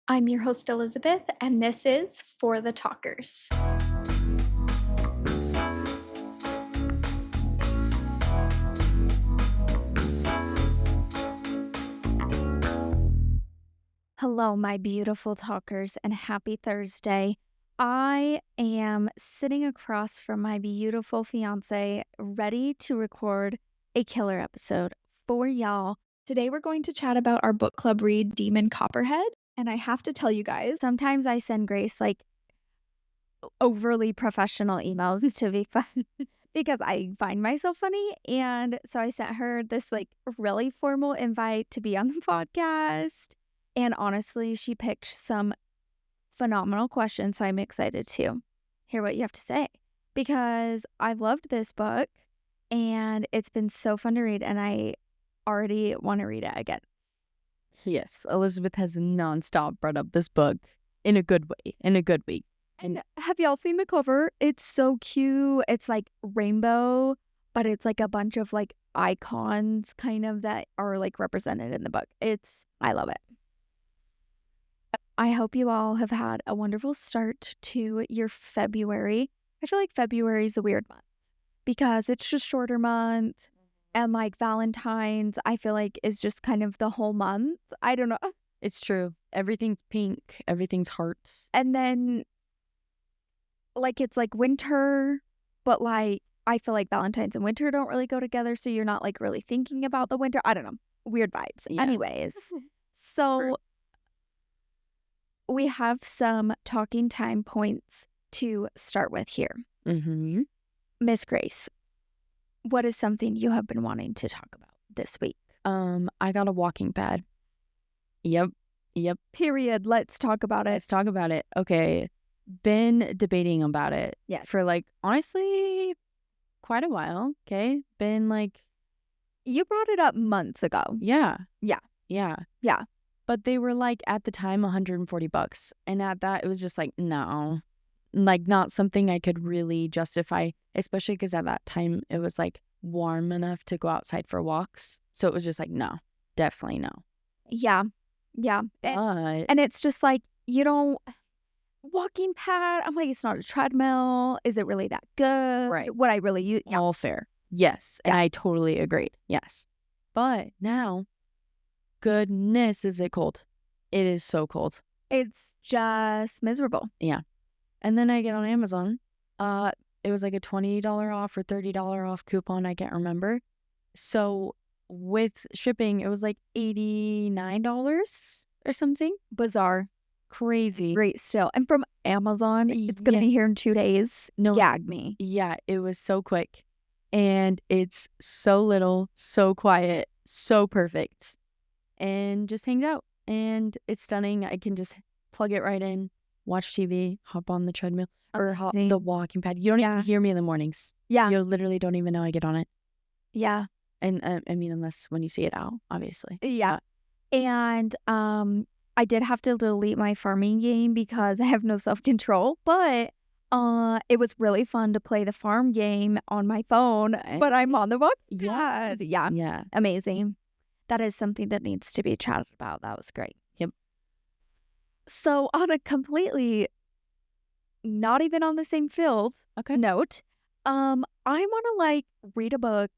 I'm your host, Elizabeth, and this is For the Talkers. Hello, my beautiful talkers, and happy Thursday. I am sitting across from my beautiful fiance, ready to record a killer episode for y'all. Today, we're going to chat about our book club read, Demon Copperhead. And I have to tell you guys, sometimes I send Grace overly professional emails to be fun because I find myself funny. And so I sent her this really formal invite to be on the podcast. And honestly, she picked some phenomenal questions. So I'm excited to hear what you have to say because I've loved this book and it's been so fun to read. And I already want to read it again. Yes, Elizabeth has nonstop brought up this book in a good way, in a good week. And have y'all seen the cover? It's so cute. It's like rainbow, but it's like a bunch of icons kind of that are represented in the book. I love it. I hope you all have had a wonderful start to your February. I feel like February is a weird month because it's just shorter month. And Valentine's, I feel like, is just kind of the whole month. I don't know. It's true. Everything's pink. Everything's hearts. And then, it's winter, but I feel like Valentine's and winter don't really go together. So you're not really thinking about the winter. I don't know. Weird vibes. Yeah. Anyways, so we have some talking time points to start with here. Mm-hmm. Miss Grace, what is something you have been wanting to talk about this week? I got a walking pad. Yep. Period. Let's talk about it. Okay. Been debating about it. Yes. For honestly, quite a while. Okay. Been you brought it up months ago. Yeah. Yeah. But they were at the time $140. And at that, it was just no. Not something I could really justify, especially because at that time it was warm enough to go outside for walks. So it was just no, definitely no. Yeah. And it's just walking pad. I'm it's not a treadmill. Is it really that good? Right. What I really use. Yeah. All fair. Yes. And I totally agreed. Yes. But now, goodness, is it cold? It is so cold. It's just miserable. Yeah. And then I get on Amazon. It was a $20 off or $30 off coupon. I can't remember. So with shipping, it was $89 or something. Bizarre. Crazy. Great still. And from Amazon, it's going to be here in 2 days. No. Gag me. Yeah, it was so quick. And it's so little, so quiet, so perfect. And just hangs out. And it's stunning. I can just plug it right in. Watch TV, hop on the treadmill, or hop the walking pad. You don't even hear me in the mornings. Yeah. You literally don't even know I get on it. Yeah. And I mean, unless when you see it out, obviously. Yeah. And I did have to delete my farming game because I have no self-control. But it was really fun to play the farm game on my phone. But I'm on the walking pad. Yeah. Amazing. That is something that needs to be chatted about. That was great. Yep. So on a completely not even on the same field note, I want to read a book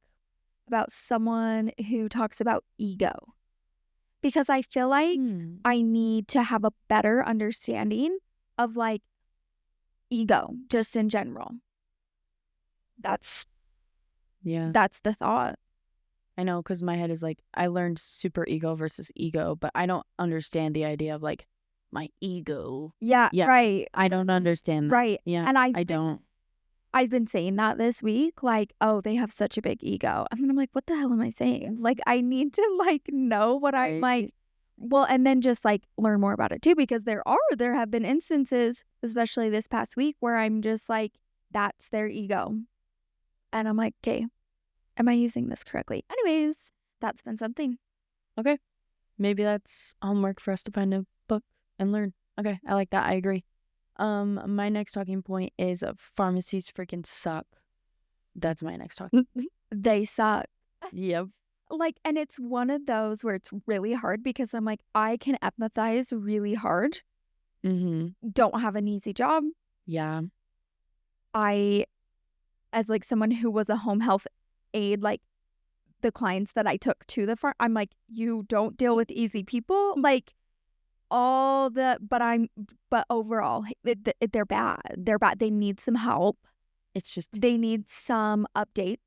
about someone who talks about ego because I feel like I need to have a better understanding of ego just in general. That's the thought. I know, because my head is I learned super ego versus ego, but I don't understand the idea of my ego. Yeah, right. I don't understand that. Right. Yeah, and I don't. I've been saying that this week, oh, they have such a big ego. And I'm what the hell am I saying? I need to know what I'm well, and then just learn more about it too, because there have been instances, especially this past week, where I'm just that's their ego. And I'm okay, am I using this correctly? Anyways, that's been something. Okay. Maybe that's homework for us to find a book and learn. Okay, I like that. I agree. My next talking point is pharmacies freaking suck. That's my next talking. They suck. Yep. Like, and it's one of those where it's really hard because I'm like, I can empathize really hard. Don't have an easy job. Yeah. I, as like someone who was a home health aide, like the clients that I took to the farm, I'm like, you don't deal with easy people. Like but overall, they're bad. They're bad. They need some help. It's just, They need some updates.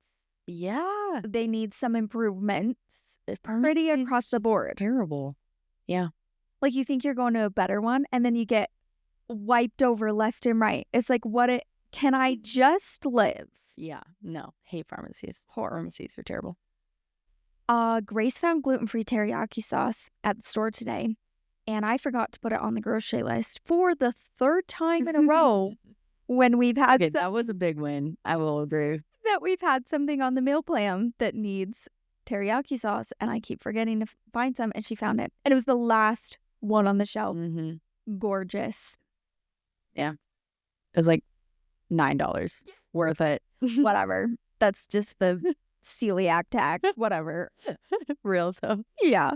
yeah. They need some improvements. Pretty across the board. Terrible. Yeah. Like you think you're going to a better one and then you get wiped over left and right. It's like, can I just live? Yeah. No. Hate pharmacies. Pharmacies are terrible. Grace found gluten-free teriyaki sauce at the store today, and I forgot to put it on the grocery list for the third time in a row when we've had that was a big win. I will agree. That we've had something on the meal plan that needs teriyaki sauce, and I keep forgetting to find some, and she found it. And it was the last one on the shelf. Gorgeous. Yeah. It was like $9. Worth it. Whatever. That's just the celiac tax. Whatever. Real though. Yeah.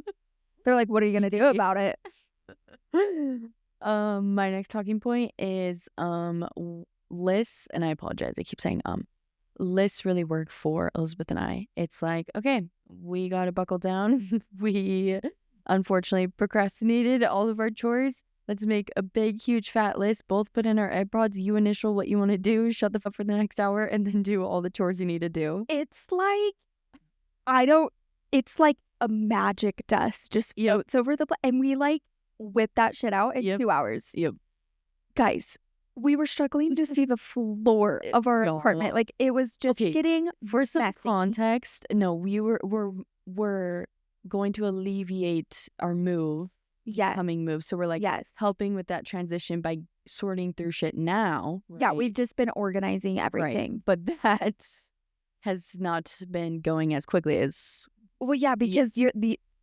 They're like, what are you going to do about it? My next talking point is lists, and I apologize. I keep saying lists really work for Elizabeth and I. It's like, okay, we got to buckle down. We unfortunately procrastinated all of our chores. Let's make a big, huge, fat list. Both put in our iPods. You initial what you want to do. Shut the fuck for the next hour, and then do all the chores you need to do. It's like, it's like a magic dust just floats over the and we like whip that shit out in 2 hours. Yep. Guys, we were struggling to see the floor of our apartment. Like it was just getting for some messy. context. No, we're going to alleviate our coming move. So we're like helping with that transition by sorting through shit now. Right? Yeah, we've just been organizing everything. Right. But that has not been going as quickly as because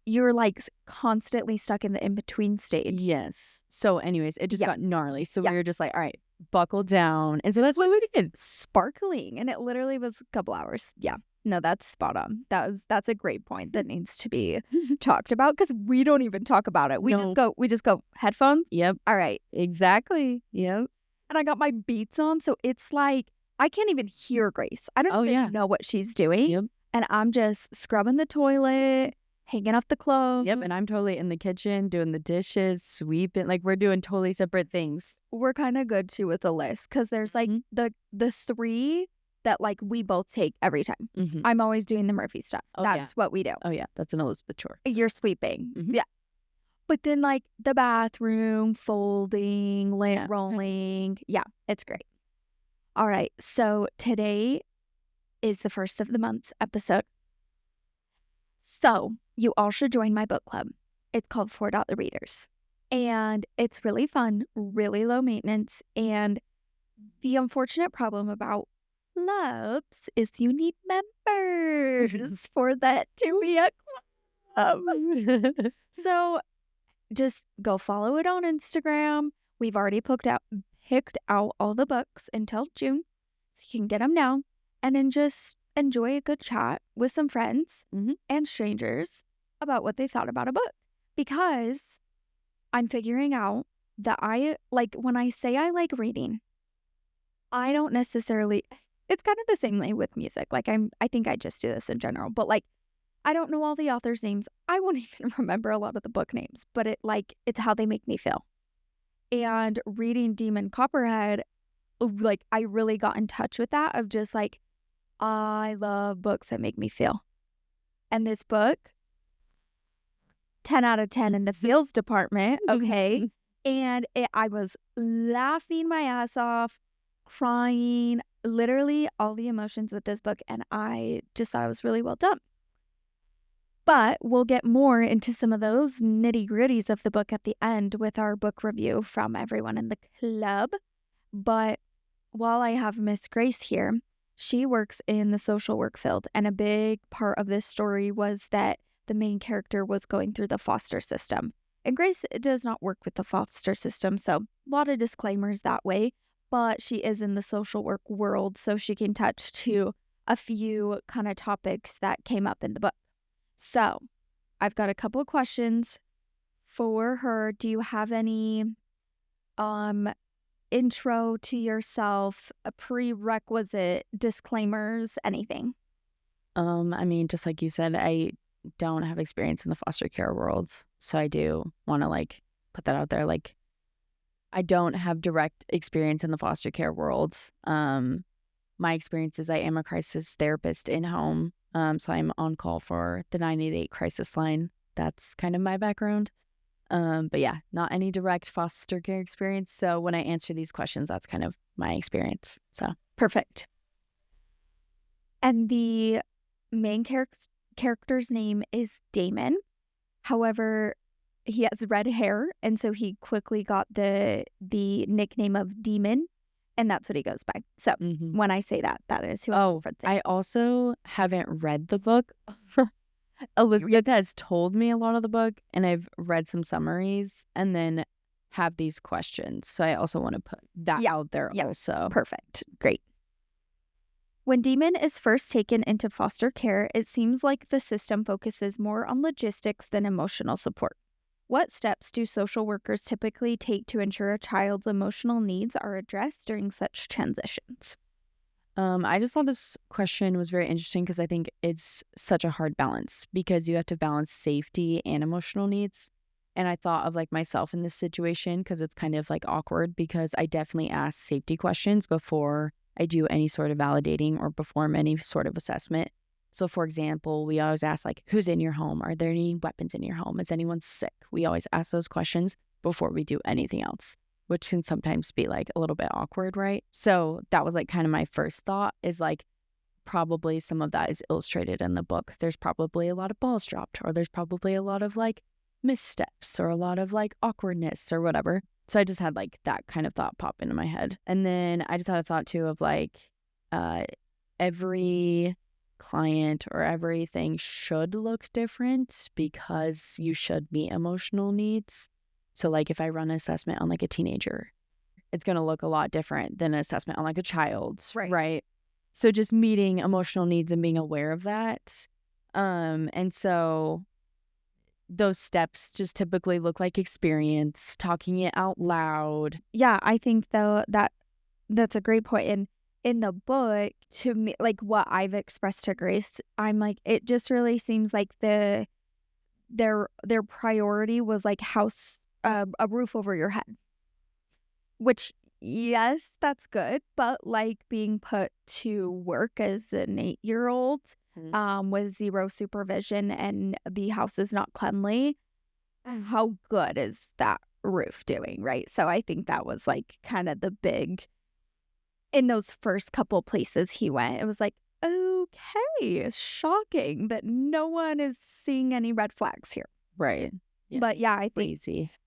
you're like constantly stuck in the in-between stage. Yes. So anyways, it just got gnarly. So we were just like, all right, buckle down. And so that's what we did. Sparkling. And it literally was a couple hours. Yeah. No, that's spot on. That's a great point that needs to be talked about because we don't even talk about it. We just go headphones. Yep. All right. Exactly. Yep. And I got my beats on, so it's like I can't even hear Grace. I don't even know what she's doing. Yep. And I'm just scrubbing the toilet, hanging up the clothes. Yep. And I'm totally in the kitchen doing the dishes, sweeping. Like we're doing totally separate things. We're kind of good too with the list because there's like the three that like we both take every time. I'm always doing the Murphy stuff. That's what we do. Oh yeah, that's an Elizabeth chore. You're sweeping. Yeah. But then like the bathroom, folding, lint rolling. Yeah, it's great. All right. So today is the first of the month's episode. So you all should join my book club. It's called 4 The Readers. And it's really fun, really low maintenance. And the unfortunate problem about clubs is you need members for that to be a club. So just go follow it on Instagram. We've already picked out all the books until June, so you can get them now. And then just enjoy a good chat with some friends and strangers about what they thought about a book. Because I'm figuring out that when I say I like reading, I don't necessarily, it's kind of the same way with music. Like I think I just do this in general, but like, I don't know all the authors' names. I won't even remember a lot of the book names, but it's how they make me feel. And reading Demon Copperhead, like I really got in touch with that of just like, I love books that make me feel. And this book, 10 out of 10 in the feels department, okay? And I was laughing my ass off, crying, literally all the emotions with this book, and I just thought it was really well done. But we'll get more into some of those nitty-gritties of the book at the end with our book review from everyone in the club. But while I have Miss Grace here, she works in the social work field, and a big part of this story was that the main character was going through the foster system. And Grace does not work with the foster system, so a lot of disclaimers that way, but she is in the social work world, so she can touch to a few kind of topics that came up in the book. So I've got a couple of questions for her. Do you have any um intro to yourself, a prerequisite, disclaimers, anything? I mean, just like you said, I don't have experience in the foster care world. So I do want to like put that out there. Like, I don't have direct experience in the foster care world. My experience is I am a crisis therapist in home. So I'm on call for the 988 crisis line. That's kind of my background. But yeah, not any direct foster care experience. So when I answer these questions, that's kind of my experience. So Perfect. And the main character's name is Damon. However, he has red hair, and so he quickly got the nickname of Demon, and that's what he goes by. So when I say that, that is who I'm referencing. I also haven't read the book. Elizabeth has told me a lot of the book, and I've read some summaries, and then have these questions. So I also want to put that out there also. Perfect. Great. When Demon is first taken into foster care, it seems like the system focuses more on logistics than emotional support. What steps do social workers typically take to ensure a child's emotional needs are addressed during such transitions? I just thought this question was very interesting because I think it's such a hard balance because you have to balance safety and emotional needs. And I thought of like myself in this situation because it's kind of like awkward because I definitely ask safety questions before I do any sort of validating or perform any sort of assessment. So for example, we always ask like, who's in your home? Are there any weapons in your home? Is anyone sick? We always ask those questions before we do anything else, which can sometimes be like a little bit awkward, right? So that was like kind of my first thought is like, probably some of that is illustrated in the book. There's probably a lot of balls dropped, or there's probably a lot of like missteps or a lot of like awkwardness or whatever. So I just had like that kind of thought pop into my head. And then I just had a thought too of like every client or everything should look different because you should meet emotional needs. So like if I run an assessment on like a teenager, it's going to look a lot different than an assessment on like a child, right? So just meeting emotional needs and being aware of that. And so those steps just typically look like experience, talking it out loud. Yeah, I think though that's a great point. And in the book, to me, like what I've expressed to Grace, I'm like, it just really seems like their priority was like a roof over your head. Which, yes, that's good, but like being put to work as an 8-year-old with zero supervision and the house is not cleanly, how good is that roof doing, right? So I think that was like kind of the big, in those first couple places he went, it was like, okay, it's shocking that no one is seeing any red flags here. Right. Yeah. But yeah, I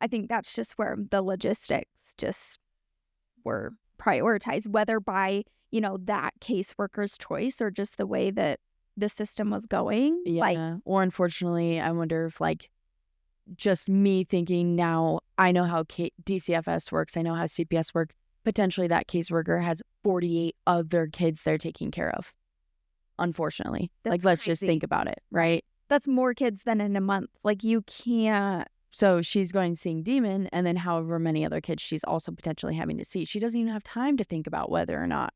think that's just where the logistics just were prioritized, whether by, that caseworker's choice or just the way that the system was going. Yeah. Or unfortunately, I wonder if like just me thinking now, I know how DCFS works. I know how CPS work. Potentially that caseworker has 48 other kids they're taking care of. Unfortunately. That's let's just think about it, right? That's more kids than in a month. Like you can't. So she's going seeing Demon, and then however many other kids she's also potentially having to see. She doesn't even have time to think about whether or not,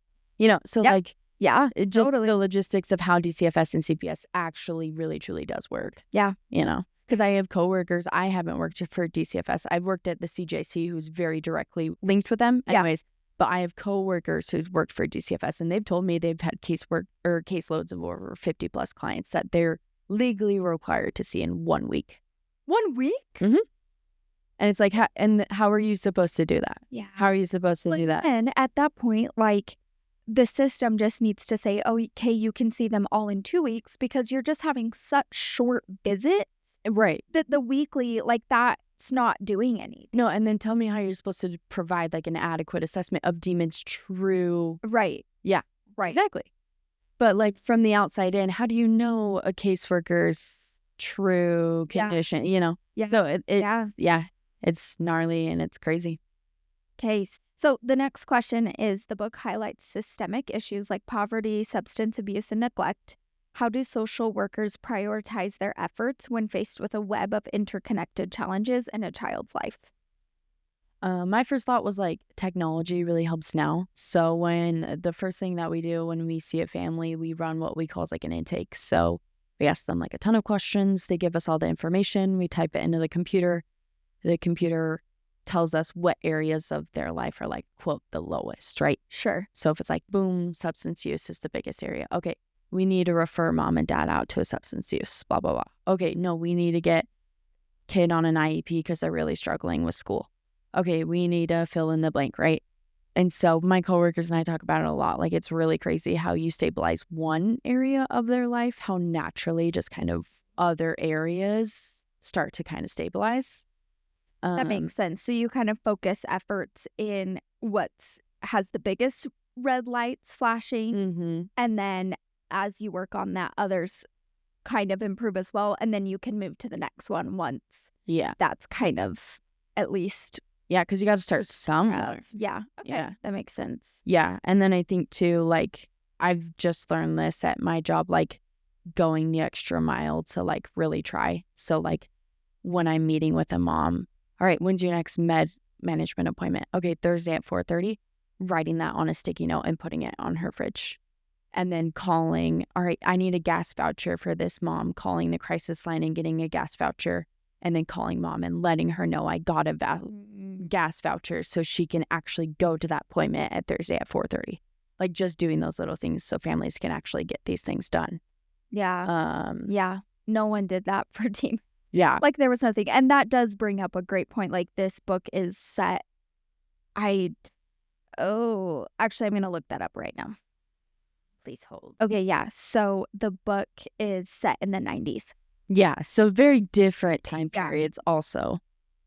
so like, yeah, it just totally. The logistics of how DCFS and CPS actually really truly does work. Yeah. Because I have coworkers, I haven't worked for DCFS. I've worked at the CJC, who's very directly linked with them anyways. But I have coworkers who's worked for DCFS, and they've told me they've had casework or caseloads of over 50 plus clients that they're legally required to see in 1 week. 1 week? Mm-hmm. And it's like, how are you supposed to do that? Yeah. How are you supposed to do that? And at that point, like, the system just needs to say, oh, okay, you can see them all in 2 weeks because you're just having such short visits. Right. That the weekly, like, that's not doing anything. No, and then tell me how you're supposed to provide, like, an adequate assessment of Demon's true... Right. Yeah. Right. Exactly. But, like, from the outside in, how do you know a caseworker's true condition, Yeah. So it's gnarly and it's crazy. Okay, so the next question is, the book highlights systemic issues like poverty, substance abuse, and neglect. How do social workers prioritize their efforts when faced with a web of interconnected challenges in a child's life? My first thought was like technology really helps now. So when the first thing that we do when we see a family, we run what we call like an intake. So we ask them like a ton of questions. They give us all the information. We type it into the computer. The computer tells us what areas of their life are like, quote, the lowest, right? Sure. So if it's like, boom, substance use is the biggest area. Okay, we need to refer mom and dad out to a substance use, blah, blah, blah. Okay, no, we need to get kid on an IEP because they're really struggling with school. Okay, we need to fill in the blank, right? And so my coworkers and I talk about it a lot. Like, it's really crazy how you stabilize one area of their life, how naturally just kind of other areas start to kind of stabilize. That makes sense. So you kind of focus efforts in what has the biggest red lights flashing. Mm-hmm. And then as you work on that, others kind of improve as well. And then you can move to the next one once that's kind of at least. Yeah, because you got to start somewhere. Yeah. Okay. Yeah. That makes sense. Yeah. And then I think too, like, I've just learned this at my job, like going the extra mile to like really try. So like when I'm meeting with a mom, all right, when's your next med management appointment? Okay, Thursday at 4:30, writing that on a sticky note and putting it on her fridge. And then calling, all right, I need a gas voucher for this mom, calling the crisis line and getting a gas voucher. And then calling mom and letting her know I got a gas voucher so she can actually go to that appointment at Thursday at 4:30. Like just doing those little things so families can actually get these things done. Yeah. Yeah. No one did that for team. Yeah. Like there was nothing. And that does bring up a great point. Like this book is set. Actually, I'm going to look that up right now. Please hold. Okay. Yeah. So the book is set in the 90s. Yeah. So very different time periods also.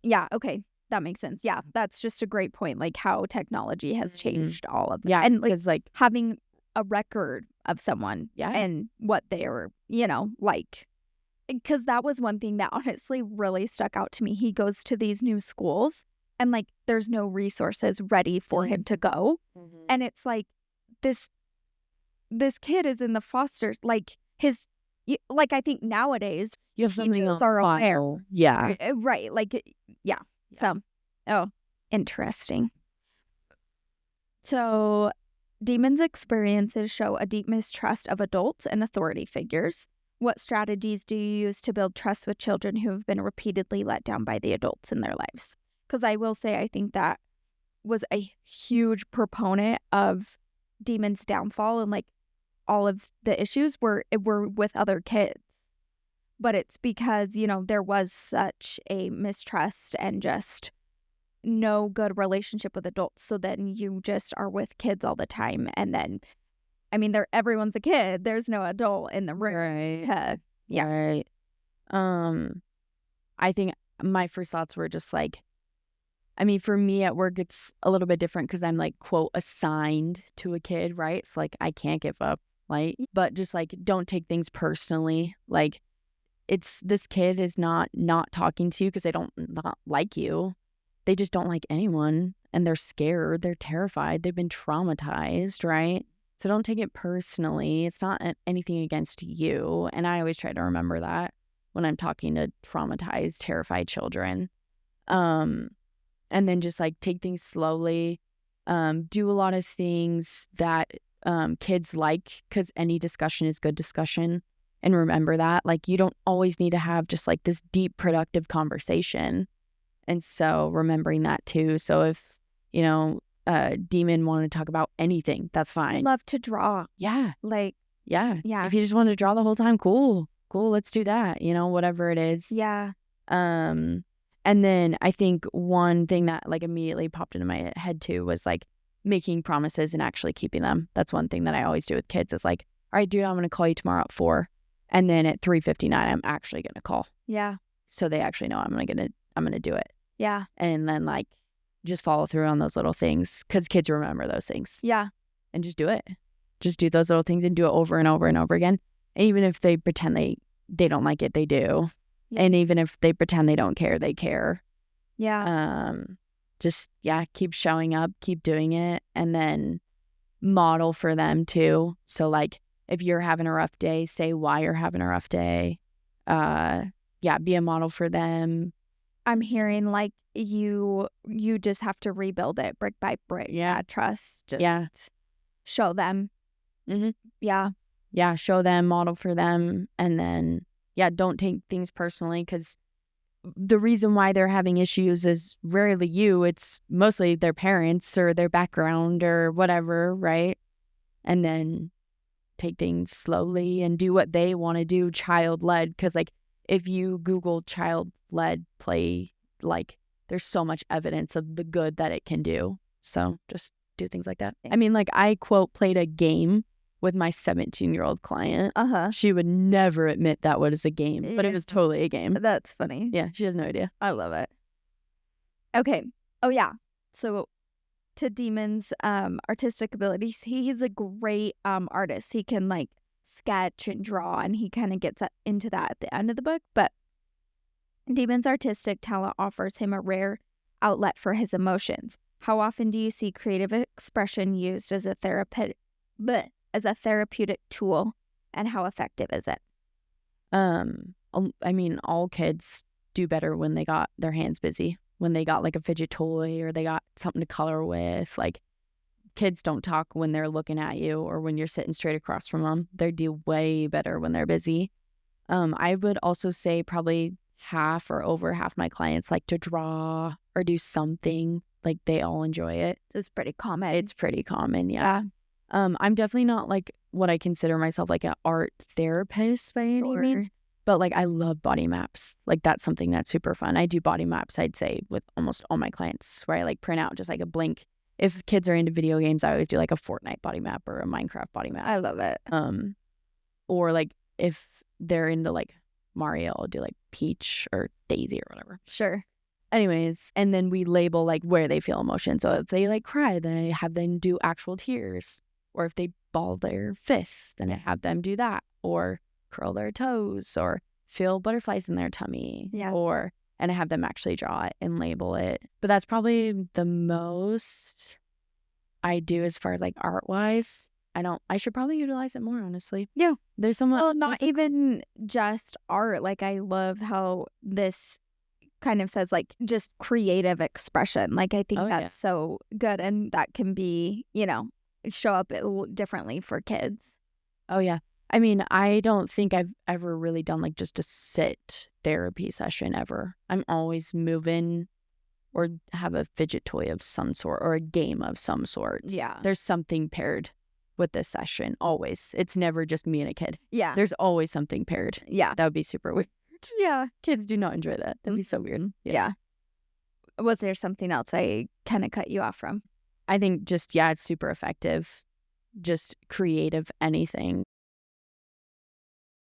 Yeah. Okay. That makes sense. Yeah. That's just a great point. Like how technology has changed all of that. Yeah. And like having a record of someone and what they're, like. Because that was one thing that honestly really stuck out to me. He goes to these new schools and like there's no resources ready for him to go. Mm-hmm. And it's like this kid is in the fosters, like I think nowadays you have teachers are aware. Yeah. Right. Like, yeah. So, interesting. So Demon's experiences show a deep mistrust of adults and authority figures. What strategies do you use to build trust with children who have been repeatedly let down by the adults in their lives? Because I will say I think that was a huge proponent of Demon's downfall, and like all of the issues were with other kids. But it's because, there was such a mistrust and just no good relationship with adults. So then you just are with kids all the time, and then everyone's a kid. There's no adult in the room. Right. Yeah. Right. I think my first thoughts were just like, for me at work, it's a little bit different because I'm like, quote, assigned to a kid, right? It's like, I can't give up, like, but just like, don't take things personally. Like, this kid is not talking to you because they don't not like you. They just don't like anyone and they're scared. They're terrified. They've been traumatized, right? So don't take it personally. It's not anything against you. And I always try to remember that when I'm talking to traumatized, terrified children. And then just like take things slowly. Do a lot of things that kids like, because any discussion is good discussion. And remember that, like, you don't always need to have just like this deep, productive conversation. And so remembering that too. So if, Demon wanted to talk about anything, that's fine. I love to draw. Yeah. Like, yeah. If you just want to draw the whole time, cool, let's do that, whatever it is. Yeah. And then I think one thing that like immediately popped into my head too was like making promises and actually keeping them. That's one thing that I always do with kids is like, all right, dude, I'm going to call you tomorrow at 4. And then at 3:59, I'm actually going to call. Yeah. So they actually know I'm going to do it. Yeah. And then like just follow through on those little things because kids remember those things. Yeah. And just do it. Just do those little things and do it over and over and over again. And even if they pretend they don't like it, they do. Yeah. And even if they pretend they don't care, they care. Yeah. Just, keep showing up, keep doing it, and then model for them too. So like if you're having a rough day, say why you're having a rough day. Be a model for them. I'm hearing like you just have to rebuild it brick by brick. Yeah. Trust. Just show them. Mm-hmm. Yeah. Show them, model for them, and then don't take things personally, because the reason why they're having issues is rarely you. It's mostly their parents or their background or whatever, right? And then take things slowly and do what they want to do, child-led. Because, like, if you Google child-led play, like, there's so much evidence of the good that it can do. So just do things like that. I mean, like, I, quote, played a game with my 17-year-old client. She would never admit that was a game, but it was totally a game. That's funny. Yeah, she has no idea. I love it. Okay. Oh, yeah. So to Demon's artistic abilities, he's a great artist. He can like sketch and draw, and he kind of gets into that at the end of the book. But Demon's artistic talent offers him a rare outlet for his emotions. How often do you see creative expression used as a therapeutic tool, and how effective is it? I mean, all kids do better when they got their hands busy, when they got like a fidget toy or they got something to color with. Like, kids don't talk when they're looking at you or when you're sitting straight across from them. They do way better when they're busy. I would also say probably half or over half my clients like to draw or do something. Like, they all enjoy it. It's pretty common. It's pretty common, yeah. I'm definitely not like what I consider myself like an art therapist by any means, but like I love body maps. Like, that's something that's super fun. I do body maps, I'd say, with almost all my clients, where I like print out just like a blank. If kids are into video games, I always do like a Fortnite body map or a Minecraft body map. I love it. Or like if they're into like Mario, I'll do like Peach or Daisy or whatever. Sure. Anyways, and then we label like where they feel emotion. So if they like cry, then I have them do actual tears. Or if they ball their fists, then I have them do that. Or curl their toes, or feel butterflies in their tummy. Yeah. And I have them actually draw it and label it. But that's probably the most I do as far as like art wise. I should probably utilize it more, honestly. Yeah. There's someone. Well, not even just art. Like, I love how this kind of says like just creative expression. Like, I think that's so good, and that can be, show up differently for kids. Oh yeah. I mean, I don't think I've ever really done like just a sit therapy session ever. I'm always moving or have a fidget toy of some sort or a game of some sort. Yeah. There's something paired with this session, always. It's never just me and a kid. Yeah. There's always something paired. Yeah. That would be super weird. Yeah. Kids do not enjoy that. That'd be so weird. Yeah. Was there something else I kind of cut you off from? I think just, it's super effective. Just creative anything.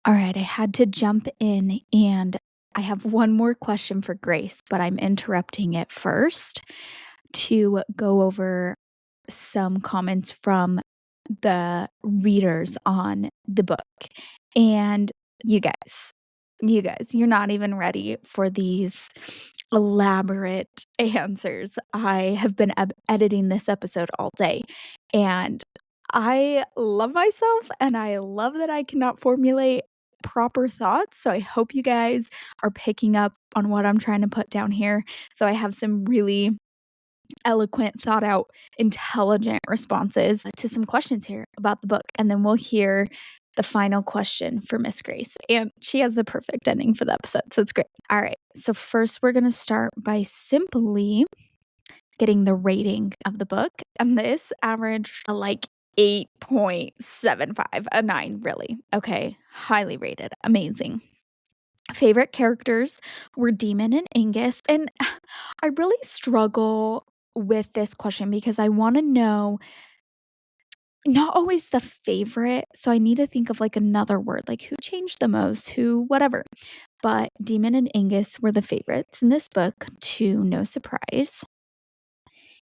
All right, I had to jump in, and I have one more question for Grace, but I'm interrupting it first to go over some comments from the readers on the book. And you guys, you're not even ready for these elaborate answers. I have been editing this episode all day, and I love myself, and I love that I cannot formulate proper thoughts. So I hope you guys are picking up on what I'm trying to put down here. So I have some really eloquent, thought out, intelligent responses to some questions here about the book. And then we'll hear the final question for Miss Grace. And she has the perfect ending for the episode. So it's great. All right. So first we're going to start by simply getting the rating of the book. And this averaged like 8.75, a 9, really. Okay, highly rated, amazing. Favorite characters were Demon and Angus, and I really struggle with this question because I want to know not always the favorite, so I need to think of like another word, like who changed the most, who, whatever. But Demon and Angus were the favorites in this book, to no surprise.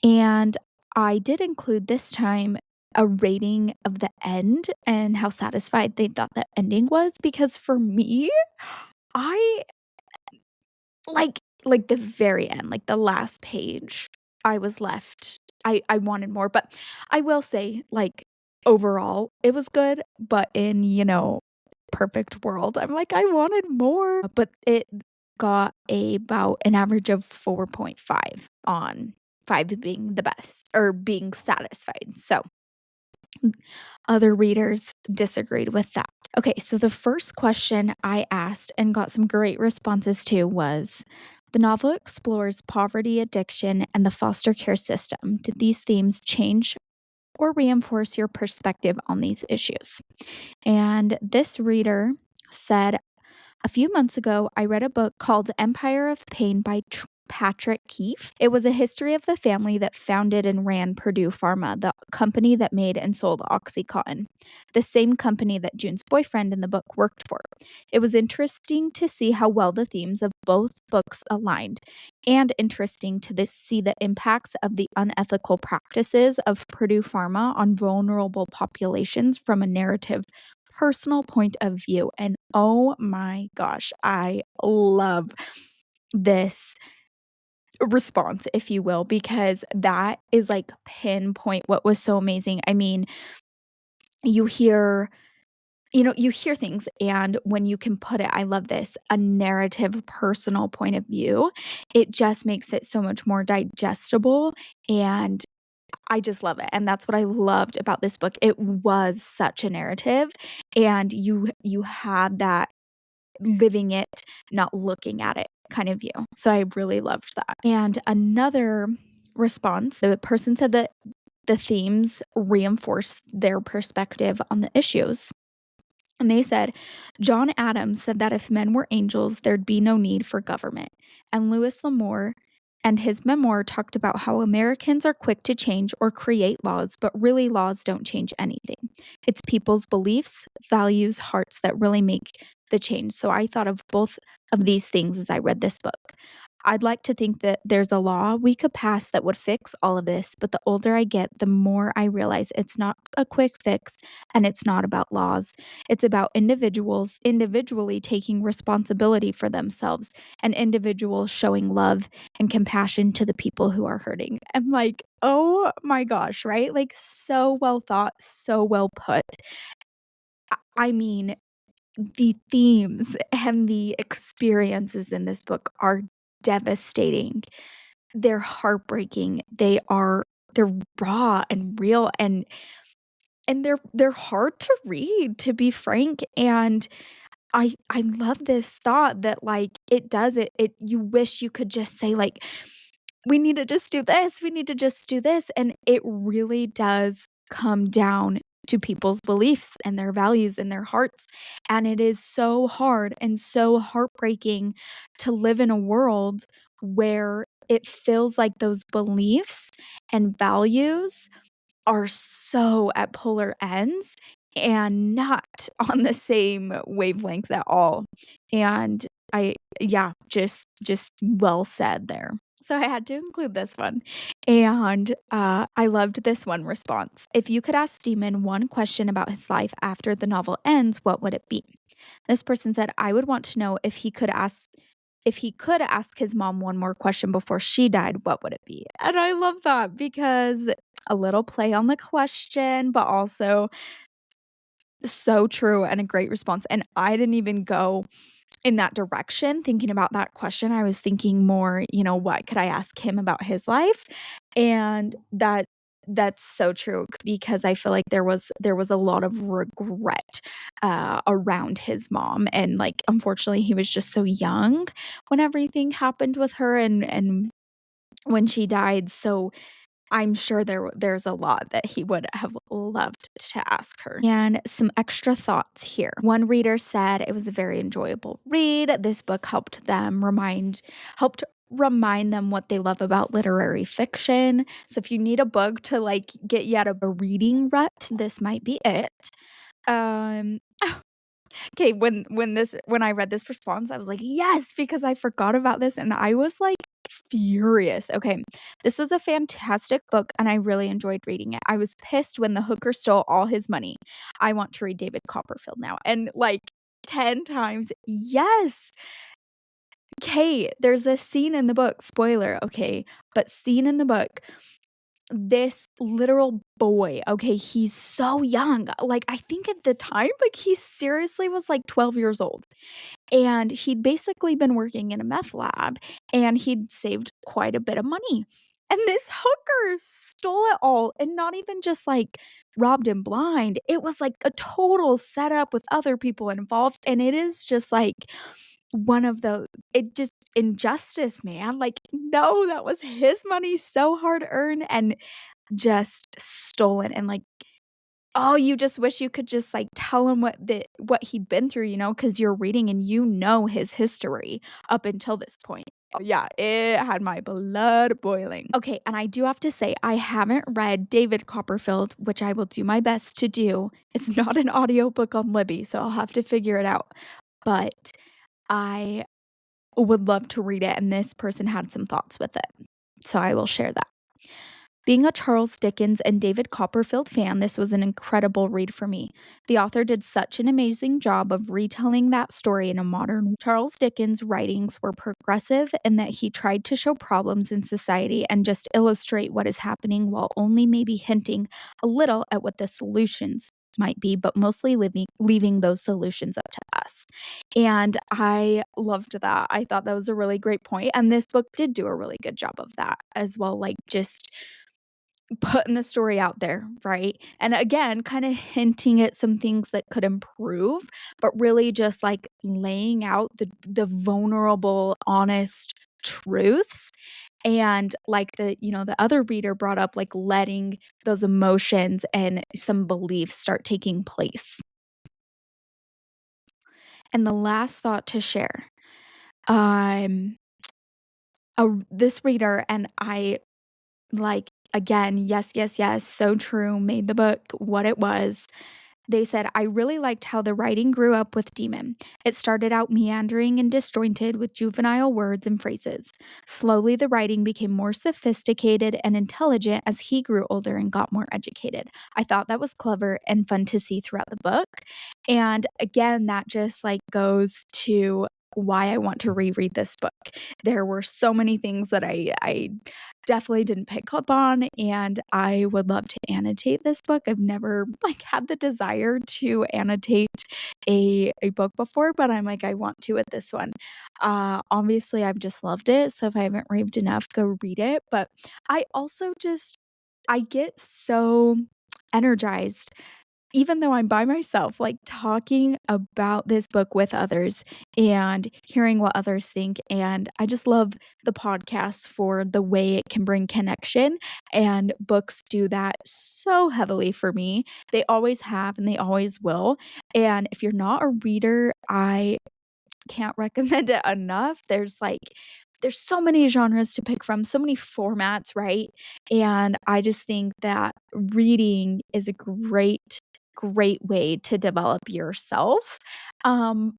And I did include this time a rating of the end and how satisfied they thought the ending was, because for me, I like the very end, like the last page, I was left. I wanted more, but I will say, like, overall, it was good, but in, perfect world, I'm like, "I wanted more." But it got about an average of 4.5 on 5 being the best or being satisfied. So, other readers disagreed with that. Okay, so the first question I asked and got some great responses to was, "The novel explores poverty, addiction, and the foster care system. Did these themes change or reinforce your perspective on these issues?" And this reader said, "A few months ago, I read a book called Empire of Pain by Patrick Keefe. It was a history of the family that founded and ran Purdue Pharma, the company that made and sold Oxycontin, the same company that June's boyfriend in the book worked for. It was interesting to see how well the themes of both books aligned, and interesting to see the impacts of the unethical practices of Purdue Pharma on vulnerable populations from a narrative personal point of view." And oh my gosh, I love this response, if you will, because that is like pinpoint what was so amazing. I mean, you hear you hear things, and when you can put it, I love this, a narrative personal point of view, it just makes it so much more digestible, and I just love it, and that's what I loved about this book. It was such a narrative, and you had that living it, not looking at it kind of view. So I really loved that. And another response, the person said that the themes reinforced their perspective on the issues. And they said, "John Adams said that if men were angels, there'd be no need for government." And Louis L'Amour and his memoir talked about how Americans are quick to change or create laws, but really laws don't change anything. It's people's beliefs, values, hearts that really make the change. So I thought of both of these things as I read this book. I'd like to think that there's a law we could pass that would fix all of this, but the older I get, the more I realize it's not a quick fix and it's not about laws. It's about individuals individually taking responsibility for themselves and individuals showing love and compassion to the people who are hurting. I'm like, oh my gosh, right? Like, so well thought, so well put. I mean, the themes and the experiences in this book are devastating. They're heartbreaking. They're raw and real, and they're hard to read, to be frank, and I love this thought that, like, it you wish you could just say, like, "We need to just do this, we need to just do this," and it really does come down to people's beliefs and their values and their hearts, and it is so hard and so heartbreaking to live in a world where it feels like those beliefs and values are so at polar ends and not on the same wavelength at all. And I yeah, just well said there. So I had to include this one. And, I loved this one response. "If you could ask Demon one question about his life after the novel ends, what would it be?" This person said, "I would want to know if he could ask his mom one more question before she died, what would it be?" And I love that because a little play on the question, but also so true and a great response. And I didn't even go in that direction thinking about that question. I was thinking more, what could I ask him about his life? And that's so true because I feel like there was a lot of regret around his mom, and like unfortunately he was just so young when everything happened with her and when she died. So I'm sure there's a lot that he would have loved to ask her. And some extra thoughts here. One reader said it was a very enjoyable read. This book helped remind them what they love about literary fiction. So if you need a book to like get you out of a reading rut, this might be it. Um Okay, when I read this response, I was like, "Yes," because I forgot about this and I was, like, furious. Okay, this was a fantastic book and I really enjoyed reading it. I was pissed when the hooker stole all his money. I want to read David Copperfield now, and, like, 10 times, yes! Okay, there's a scene in the book, spoiler, okay, but scene in the book this literal boy, okay, he's so young. Like, I think at the time, like, he seriously was, like, 12 years old. And he'd basically been working in a meth lab, and he'd saved quite a bit of money. And this hooker stole it all, and not even just, like, robbed him blind. It was, like, a total setup with other people involved, and it is just, like, one of the it just injustice, man. Like, no, that was his money, so hard earned and just stolen, and, like, oh, you just wish you could just, like, tell him what he'd been through, you know, because 'cause you're reading and you know his history up until this point. Oh, yeah, it had my blood boiling. Okay, and I do have to say, I haven't read David Copperfield, which I will do my best to do. It's not an audiobook on Libby, so I'll have to figure it out. But I would love to read it, and this person had some thoughts with it. So I will share that. Being a Charles Dickens and David Copperfield fan, this was an incredible read for me. The author did such an amazing job of retelling that story in a modern way. Charles Dickens' writings were progressive in that he tried to show problems in society and just illustrate what is happening while only maybe hinting a little at what the solutions might be, but mostly leaving those solutions up to us. And I loved that. I thought that was a really great point, and this book did do a really good job of that as well, like, just putting the story out there, right? And again, kinda hinting at some things that could improve, but really just, like, laying out the vulnerable, honest truths, and, like, the other reader brought up, like, letting those emotions and some beliefs start taking place. And the last thought to share, um, this reader and I like, again, yes, yes, yes, so true, made the book what it was. They said, "I really liked how the writing grew up with Demon. It started out meandering and disjointed with juvenile words and phrases. Slowly, the writing became more sophisticated and intelligent as he grew older and got more educated. I thought that was clever and fun to see throughout the book." And again, that just like goes to why I want to reread this book. There were so many things that I definitely didn't pick up on, and I would love to annotate this book. I've never, like, had the desire to annotate a book before, but I'm like, I want to with this one. Obviously, I've just loved it, so if I haven't raved enough, go read it, but I also just I get so energized even though I'm by myself, like, talking about this book with others and hearing what others think, and I just love the podcast for the way it can bring connection, and books do that so heavily for me. They always have, and they always will, and if you're not a reader, I can't recommend it enough. There's so many genres to pick from, so many formats, right? And I just think that reading is a great way to develop yourself, um,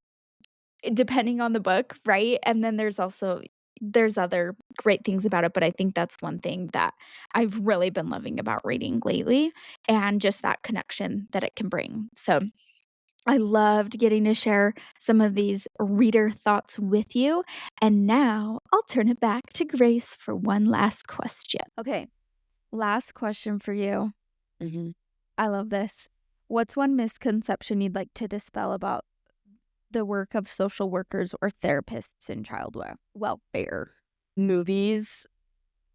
depending on the book, right? And then there's other great things about it, but I think that's one thing that I've really been loving about reading lately, and just that connection that it can bring. So I loved getting to share some of these reader thoughts with you. And now I'll turn it back to Grace for one last question. Okay, last question for you. Mhm. I love this. What's one misconception you'd like to dispel about the work of social workers or therapists in child welfare? Movies,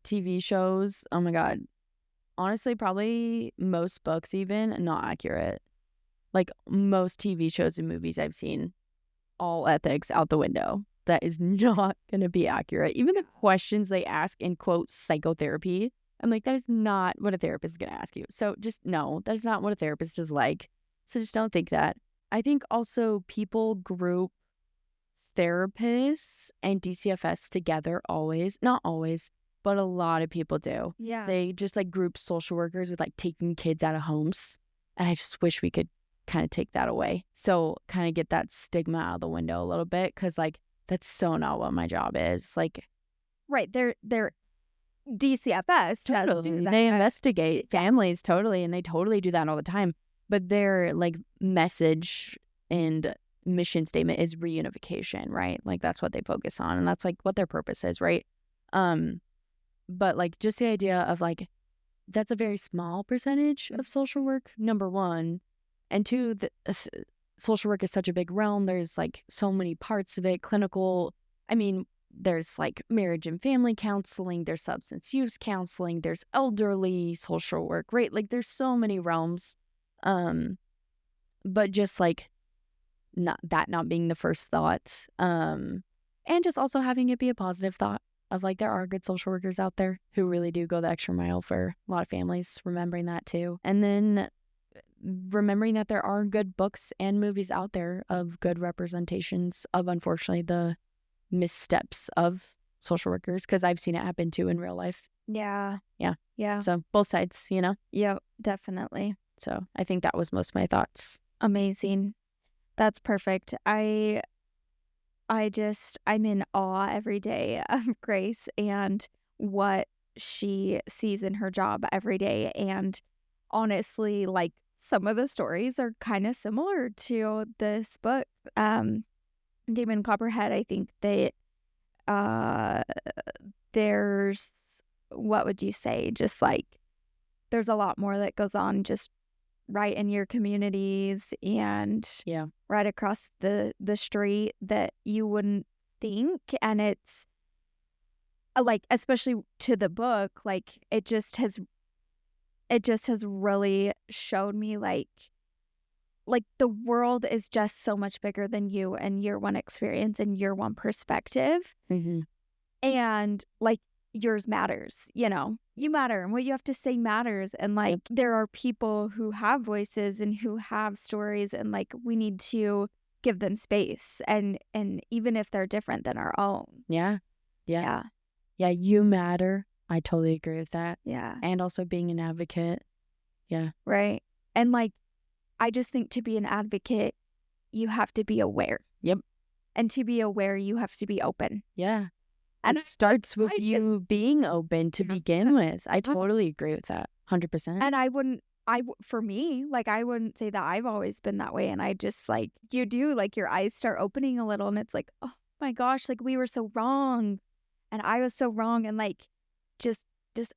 TV shows, oh my god. Honestly, probably most books even, not accurate. Like, most TV shows and movies I've seen, all ethics out the window. That is not gonna be accurate. Even the questions they ask in, quote, psychotherapy, I'm like, that is not what a therapist is gonna ask you. So just no, that's not what a therapist is like. So just don't think that. I think also people group therapists and DCFS together always. Not always, but a lot of people do. Yeah. They just like group social workers with like taking kids out of homes. And I just wish we could kind of take that away. So kind of get that stigma out of the window a little bit, because like that's so not what my job is. Like, Right. They're DCFS does totally, do that. they investigate families totally, and they totally do that all the time. But their like message and mission statement is reunification, right? Like that's what they focus on, and that's like what their purpose is, right? But like just the idea of like that's a very small percentage of social work, number one. And two, social work is such a big realm. There's like so many parts of it. Clinical, I mean, there's like marriage and family counseling, there's substance use counseling, there's elderly social work, right? Like there's so many realms. But just like not being the first thought. And just also having it be a positive thought of like there are good social workers out there who really do go the extra mile for a lot of families, remembering that too. And then remembering that there are good books and movies out there of good representations of, unfortunately, the missteps of social workers, because I've seen it happen too in real life. Yeah. Yeah. Yeah. So both sides, you know? Yeah, definitely. So I think that was most of my thoughts. Amazing. That's perfect. I'm in awe every day of Grace and what she sees in her job every day. And honestly, like some of the stories are kind of similar to this book. Demon Copperhead, I think there's, what would you say? Just like there's a lot more that goes on just right in your communities and right across the street that you wouldn't think. And it's like, especially to the book, like it just has really showed me like the world is just so much bigger than you and your one experience and your one perspective. Mm-hmm. And like yours matters, you know, you matter and what you have to say matters. And like there are people who have voices and who have stories, and like we need to give them space, and even if they're different than our own. Yeah, you matter. I totally agree with that. Yeah. And also being an advocate. Yeah. Right. And like I just think to be an advocate, you have to be aware. Yep. And to be aware, you have to be open. Yeah. And it starts with you being open to begin with. I totally agree with that. 100%. And for me, like, I wouldn't say that I've always been that way. And I just like, you do, like, your eyes start opening a little and it's like, oh my gosh, like we were so wrong. And I was so wrong. And like, just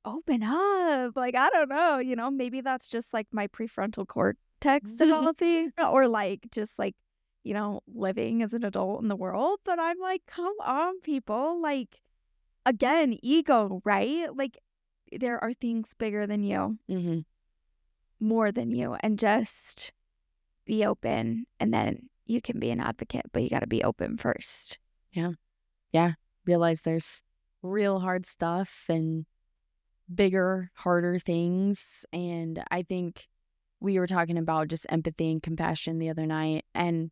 open up. Like, I don't know, you know, maybe that's just like my prefrontal cortex developing or like, just like, you know, living as an adult in the world. But I'm like, come on, people. Like, again, ego, right? Like, there are things bigger than you, more than you, and just be open. And then you can be an advocate, but you got to be open first. Yeah. Yeah. Realize there's real hard stuff and bigger, harder things. And I think we were talking about just empathy and compassion the other night. And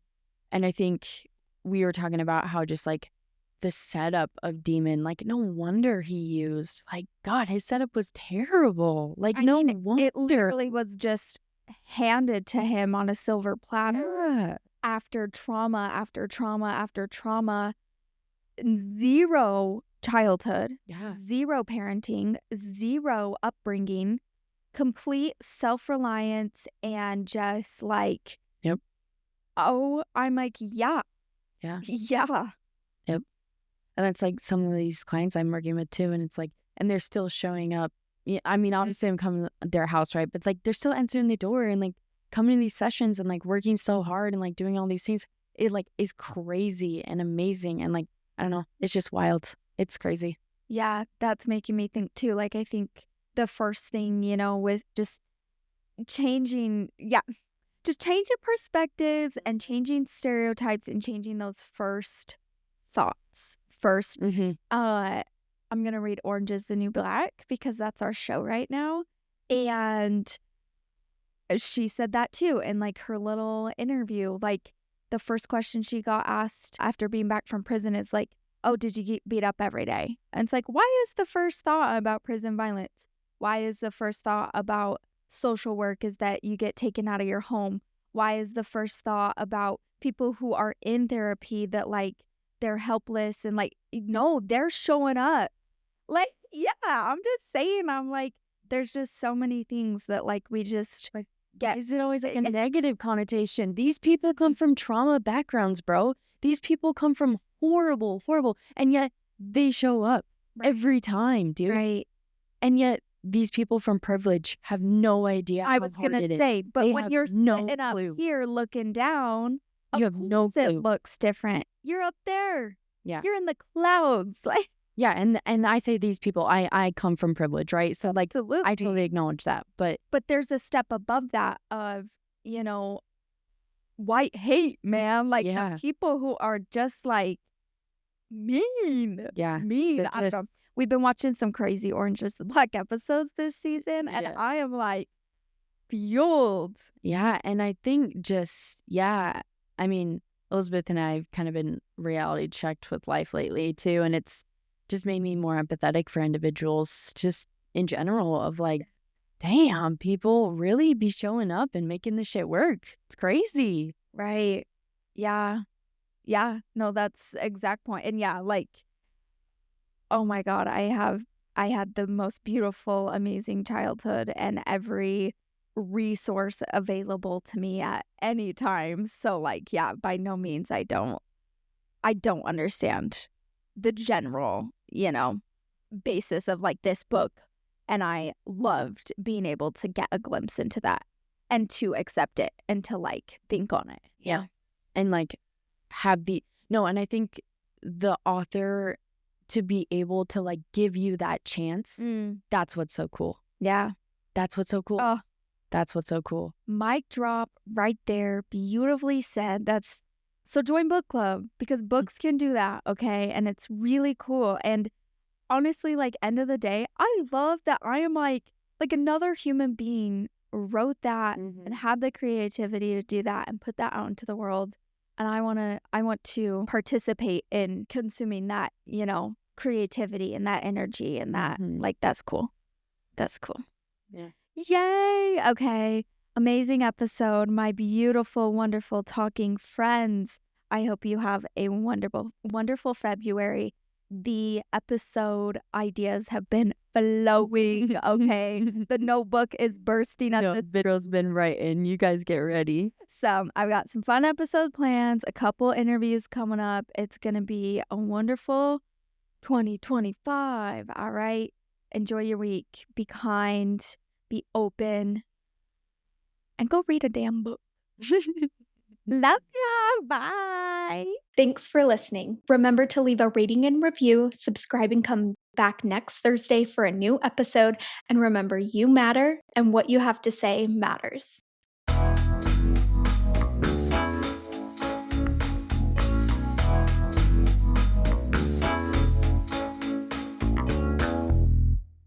I think we were talking about how just like the setup of Demon, like no wonder he used, like, God, his setup was terrible. Like, no wonder. It literally was just handed to him on a silver platter after trauma after trauma after trauma. Zero childhood, zero parenting, zero upbringing, complete self-reliance, and just like, oh, I'm like, yeah. Yep. And that's like some of these clients I'm working with too. And it's like, and they're still showing up. I mean, obviously I'm coming to their house, right? But it's like, they're still answering the door and like coming to these sessions and like working so hard and like doing all these things. It like is crazy and amazing. And like, I don't know, it's just wild. It's crazy. Yeah, that's making me think too. Like, I think the first thing, you know, was just changing perspectives and changing stereotypes and changing those first thoughts. First, I'm going to read Orange is the New Black because that's our show right now. And she said that too in like her little interview. Like the first question she got asked after being back from prison is like, oh, did you get beat up every day? And it's like, why is the first thought about prison violence? Why is the first thought about social work is that you get taken out of your home? Why is the first thought about people who are in therapy that like they're helpless and like, no, they're showing up? Like, yeah, I'm just saying, I'm like, there's just so many things that like we just like get. Is it always like a negative connotation? These people come from trauma backgrounds, bro. These people come from horrible, and yet they show up every time, dude. Right. And yet these people from privilege have no idea I how was hard gonna it is. say, but They when have you're no sitting up clue. here looking down, You have no course it clue. looks different. You're up there. Yeah. You're in the clouds. Like, Yeah, and I say these people, I come from privilege, right? So like I absolutely. totally acknowledge that. But there's a step above that of, you know, white hate, man. Like Yeah. the people who are just like mean. yeah. Mean. So I don't know. We've been watching some crazy Orange is the Black episodes this season, and Yeah. I am like fueled. Yeah, and I think I mean, Elizabeth and I have kind of been reality checked with life lately too, and it's just made me more empathetic for individuals just in general of like, damn, people really be showing up and making this shit work. It's crazy. Right. Yeah. Yeah. No, that's exact point. And yeah, like, oh my God, I had the most beautiful, amazing childhood and every resource available to me at any time. So like, yeah, by no means I don't understand the general, basis of like this book. And I loved being able to get a glimpse into that and to accept it and to like think on it. Yeah. And like and I think the author to be able to like give you that chance, that's what's so cool. Yeah. That's what's so cool. Oh. That's what's so cool. Mic drop right there. Beautifully said. So join book club because books can do that, okay? And it's really cool. And honestly, like end of the day, I love that I am like another human being wrote that and had the creativity to do that and put that out into the world. And I want to participate in consuming that, creativity and that energy and that like that's cool. That's cool. Yeah. Yay. Okay. Amazing episode. My beautiful, wonderful talking friends. I hope you have a wonderful, wonderful February. The episode ideas have been flowing. Okay. The notebook is bursting at the video's been writing. You guys get ready. So I've got some fun episode plans, a couple interviews coming up. It's going to be a wonderful 2025. All right. Enjoy your week. Be kind. Be open. And go read a damn book. Love ya. Bye. Thanks for listening. Remember to leave a rating and review, subscribe, and come back next Thursday for a new episode. And remember, you matter, and what you have to say matters.